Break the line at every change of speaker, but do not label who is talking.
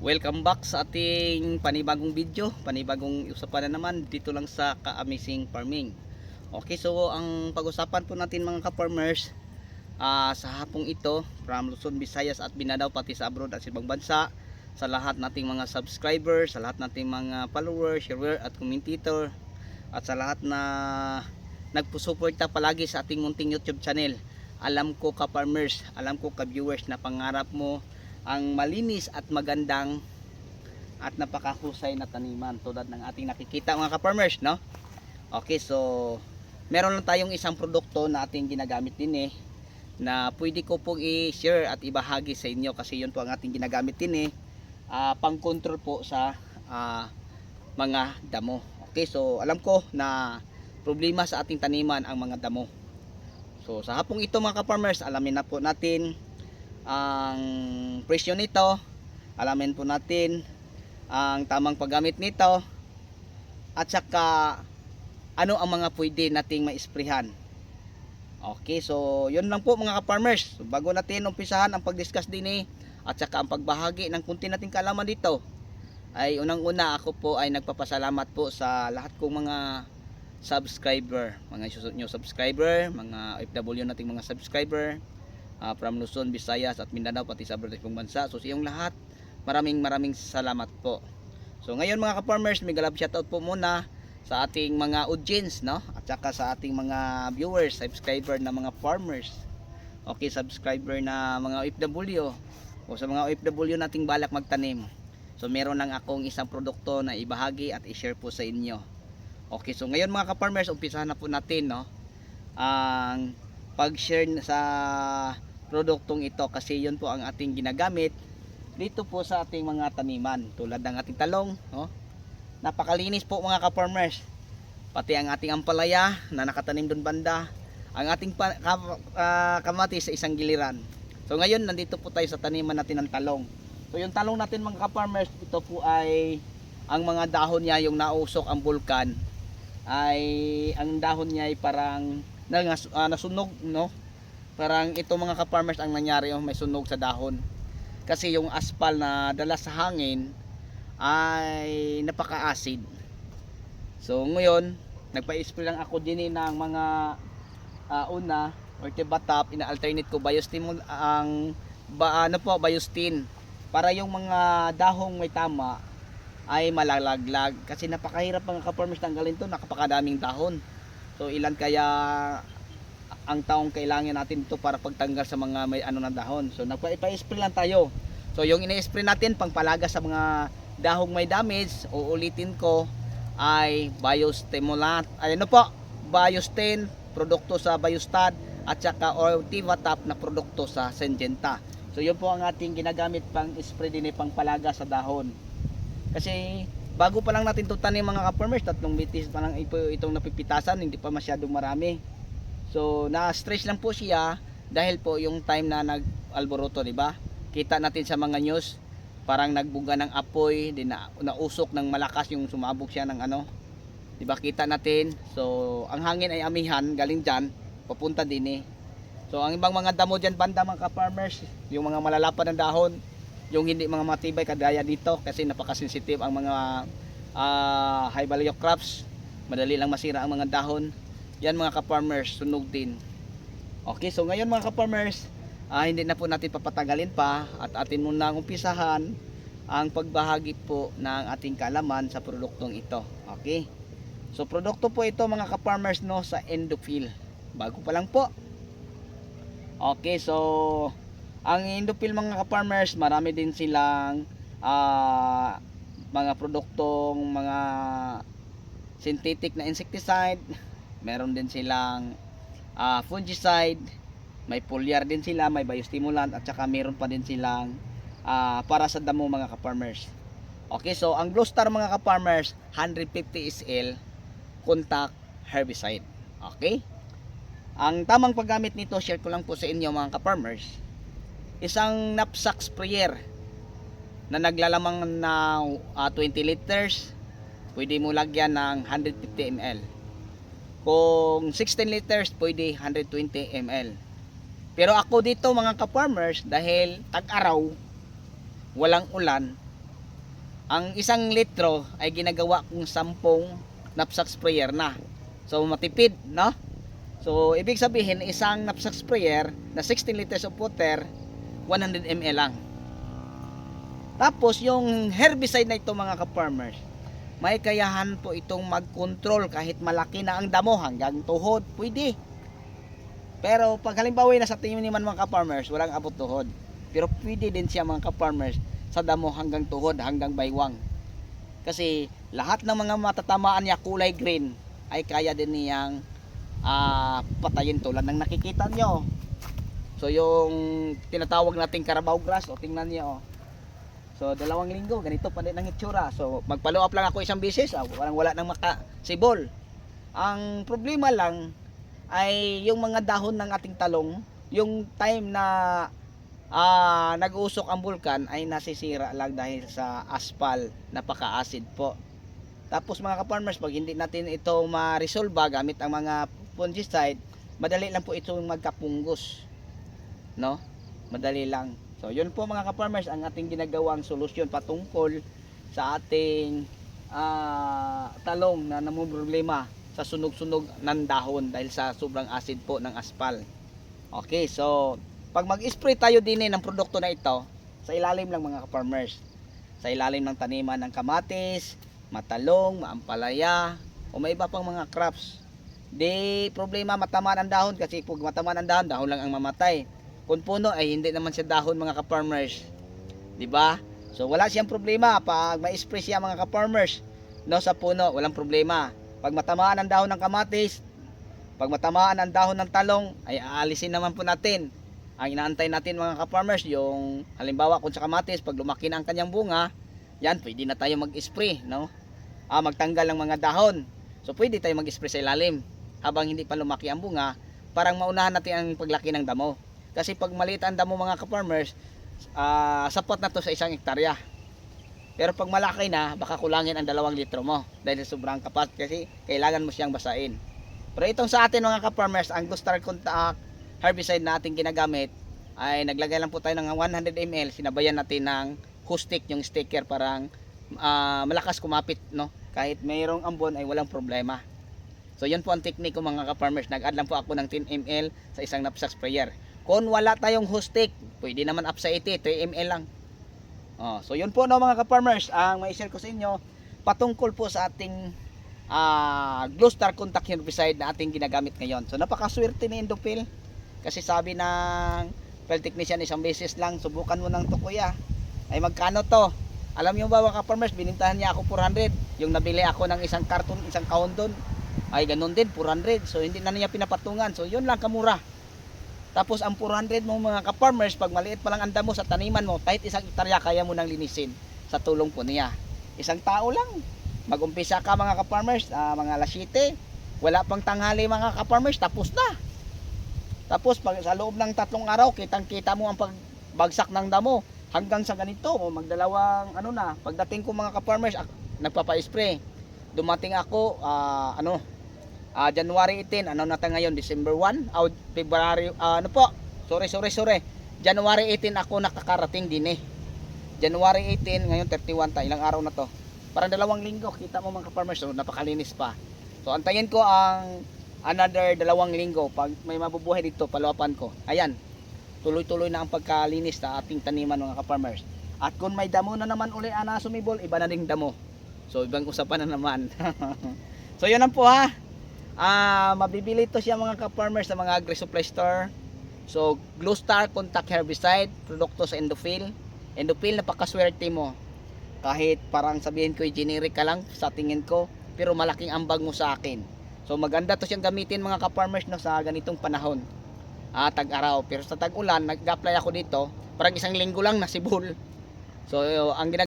Welcome back sa ating panibagong video, panibagong usapan na naman dito lang sa Ka-Amazing Farming. Okay, so ang pag-usapan po natin mga ka-farmers sa hapong ito from Luzon, Visayas at Mindanao pati sa abroad at sa ibang bansa, sa lahat nating mga subscribers, sa lahat nating mga followers, sharer at commentator at sa lahat na nagpusuporta palagi sa ating munting YouTube channel. Alam ko ka-farmers, alam ko ka-viewers na pangarap mo ang malinis at magandang at napakahusay na taniman tulad ng ating nakikita mga ka-farmers, no? Okay, so meron lang tayong isang produkto na ating ginagamit din na pwede ko pong i-share at ibahagi sa inyo kasi yun po ang ating ginagamit din pang-control po sa mga damo. Okay, so alam ko na problema sa ating taniman ang mga damo. So sa hapong ito mga ka-farmers, alamin na po natin ang presyo nito, alamin po natin ang tamang paggamit nito at saka ano ang mga pwede nating ma-sprayhan. Okay, so yun lang po mga ka-farmers. So, bago natin umpisahan ang pag-discuss din at saka ang pagbahagi ng kunti nating kaalaman dito, ay unang-una ako po ay nagpapasalamat po sa lahat kong mga subscriber, mga new subscriber, mga OFW nating mga subscriber from Luzon, Visayas at Mindanao pati sa abroad at ibang bansa. So sa iyong lahat, maraming salamat po. So ngayon mga ka-farmers, may galab shoutout po muna sa ating mga audience, no? At saka sa ating mga viewers, subscriber na mga farmers. Okay, subscriber na mga OFW o sa mga OFW nating balak magtanim. So meron lang akong isang produkto na ibahagi at i-share po sa inyo. Okay, so ngayon mga ka-farmers, umpisahan na po natin, no? Ang pag-share sa produktong ito kasi yun po ang ating ginagamit dito po sa ating mga taniman tulad ng ating talong, no? Napakalinis po mga ka-farmers, pati ang ating ampalaya na nakatanim doon banda, ang ating kamatis sa isang giliran. So ngayon nandito po tayo sa taniman natin ng talong. So yung talong natin mga ka-farmers, ito po ay ang mga dahon niya, yung nausok ang bulkan, ay ang dahon niya ay parang nasunog, no? Parang ito mga ka-farmers ang nangyari, may sunog sa dahon kasi yung aspal na dala sa hangin ay napaka-acid. So ngayon nagpa-spray lang ako din ng mga una or tibatap, ina-alternate ko biostin ang biostin para yung mga dahong may tama ay malalaglag kasi napakahirap mga ka-farmers tanggalin to, napakadaming dahon. So ilan kaya ang taong kailangan natin ito para pagtanggal sa mga may na dahon. So nagpa-spray lang tayo. So yung ina-spray natin pangpalaga sa mga dahong may damage, uulitin ko, ay biostimulant, biostin, produkto sa Biostad at saka Tivatap na produkto sa Syngenta. So yun po ang ating ginagamit pang spray din pangpalaga sa dahon. Kasi bago pa lang natin ito tanim mga ka-farmers, 3 bitis pa lang itong napipitasan, hindi pa masyadong marami. So na-stress lang po siya dahil po yung time na nag-alboroto, di ba? Kita natin sa mga news, parang nagbuga ng apoy, din nausok ng malakas yung sumabog siya ng di ba? Kita natin. So ang hangin ay amihan galing diyan, papunta din. So ang ibang mga damo diyan banda mga ka-farmers, yung mga malalapad ng dahon, yung hindi mga matibay kagaya dito kasi napaka-sensitive ang mga high value crops, madali lang masira ang mga dahon. Yan mga ka-farmers, sunog din. Okay, so ngayon mga ka-farmers, hindi na po natin papatagalin pa at atin muna umpisahan ang pagbahagi po ng ating kaalaman sa produktong ito. Okay, so produkto po ito mga ka-farmers, no, sa Endofil. Bago pa lang po. Okay, so ang Endofil mga ka-farmers, marami din silang mga produktong mga synthetic na insecticide. Meron din silang fungicide, may foliar din sila, may biostimulant at saka meron pa din silang para sa damo mga ka-farmers. Okay, so ang Blue Star mga ka-farmers, 150 SL contact herbicide. Okay, ang tamang paggamit nito, share ko lang po sa inyo mga ka-farmers. Isang knapsack sprayer na naglalamang na 20 liters, pwede mo lagyan ng 150 ml. Kung 16 liters, pwede 120 ml. Pero ako dito mga ka-farmers, dahil tag-araw, walang ulan, ang 1 litro ay ginagawa kong 10 knapsack sprayer na. So matipid, no? So ibig sabihin isang knapsack sprayer na 16 liters of water, 100 ml lang. Tapos yung herbicide na ito mga ka-farmers, may kayahan po itong mag-control kahit malaki na ang damo hanggang tuhod, pwede. Pero pag halimbawa nasa tiniman mga ka-farmers, walang abot tuhod. Pero pwede din siya mga ka-farmers sa damo hanggang tuhod, hanggang baywang. Kasi lahat ng mga matatamaan niya kulay green ay kaya din niyang patayin tulad ng nakikita nyo. So yung tinatawag nating Carabao grass, o tingnan niyo. So 2 linggo, ganito pa din ang itsura. So magpalo up lang ako isang beses, wala nang makasibol. Ang problema lang ay yung mga dahon ng ating talong, yung time na nag-usok ang bulkan ay nasisira lang dahil sa aspal, napaka-acid po. Tapos mga ka-farmers, pag hindi natin ito ma-resolve gamit ang mga fungicide, madali lang po ito magkapunggos, no? Madali lang. So yun po mga ka-farmers ang ating ginagawang solusyon patungkol sa ating talong na namumroblema sa sunog-sunog ng dahon dahil sa sobrang acid po ng aspal. Okay, so pag mag-spray tayo din ng produkto na ito, sa ilalim lang mga ka-farmers, sa ilalim ng taniman ng kamatis, matalong, maampalaya, o may iba pang mga crops, di problema matamaan ang dahon, kasi pag matamaan ang dahon, dahon lang ang mamatay. Kung puno ay hindi naman siya dahon mga ka-farmers, di ba? So wala siyang problema pag ma-spray siya mga ka-farmers, no, sa puno, walang problema. Pag matamaan ang dahon ng kamatis, pag matamaan ang dahon ng talong, ay aalisin naman po natin. Ang inaantay natin mga ka-farmers, yung halimbawa kung sa kamatis, pag lumaki na ang kanyang bunga, yan, pwede na tayo mag-spray, no? Magtanggal ng mga dahon. So pwede tayo mag-spray sa ilalim habang hindi pa lumaki ang bunga, parang maunahan natin ang paglaki ng damo. Kasi pag maliit ang damo mga ka-farmers, sapat na to sa 1 hektarya. Pero pag malaki na, baka kulangin ang 2 litro mo dahil sobrang kapat, kasi kailangan mo siyang basain. Pero itong sa atin mga ka-farmers, ang Glostar Contact herbicide na ating ginagamit ay naglagay lang po tayo ng 100 ml, sinabayan natin ng Hustic, yung sticker, parang malakas kumapit, no? Kahit mayroong ambon ay walang problema. So yun po ang technique ko mga ka-farmers, nag-add lang po ako ng 10 ml sa isang knapsack sprayer. Kung wala tayong Hustic, pwede naman up sa 80, 3 ml lang. So yun po no mga ka-farmers, ang mai-share ko sa inyo patungkol po sa ating Glostar Contact herbicide na ating ginagamit ngayon. So napakaswerte ni Indopil, kasi sabi ng field technician, isang beses lang subukan mo ng to kuya. Ay magkano to? Alam niyo ba mga ka-farmers, binintahan niya ako 400. Yung nabili ako ng isang karton, isang kahon doon, ay ganun din 400. So hindi na niya pinapatungan. So yun lang kamura. Tapos ang 400 mo mga ka-farmers, pag maliit pa lang ang damo sa taniman mo, kahit 1 hektarya kaya mo nang linisin sa tulong po niya. Isang tao lang. Mag-umpisa ka mga ka-farmers, mga alas 7, wala pang tanghali mga ka-farmers, tapos na. Tapos pag sa loob ng 3 araw, kitang-kita mo ang pagbagsak ng damo hanggang sa ganito, o magdalawang na. Pagdating ko mga ka-farmers, nagpapa-spray. Dumating ako January 18, na tayo ngayon, December 1, February, sorry, January 18 ako nakakarating din January 18, ngayon 31 ilang araw na to. Parang 2 linggo, kita mo mga ka-farmers, so napakalinis pa. So antayin ko ang another 2 linggo, pag may mabubuhay dito, paluapan ko. Ayan, tuloy-tuloy na ang pagkalinis sa ating taniman mga ka-farmers. At kung may damo na naman uli na sumibol, iba na ding damo. So ibang usapan na naman. So yun lang po ha. Mabibili ito siya mga ka-farmers sa mga agri-supply store. So Glostar Contact herbicide, produkto sa Indopil. Indopil, napakaswerte mo. Kahit parang sabihin ko generic ka lang sa tingin ko, pero malaking ambag mo sa akin. So maganda to siyang gamitin mga ka-farmers sa ganitong panahon. Tag-araw, pero sa tag-ulan nag-apply ako dito, parang 1 linggo lang nasibol. So ang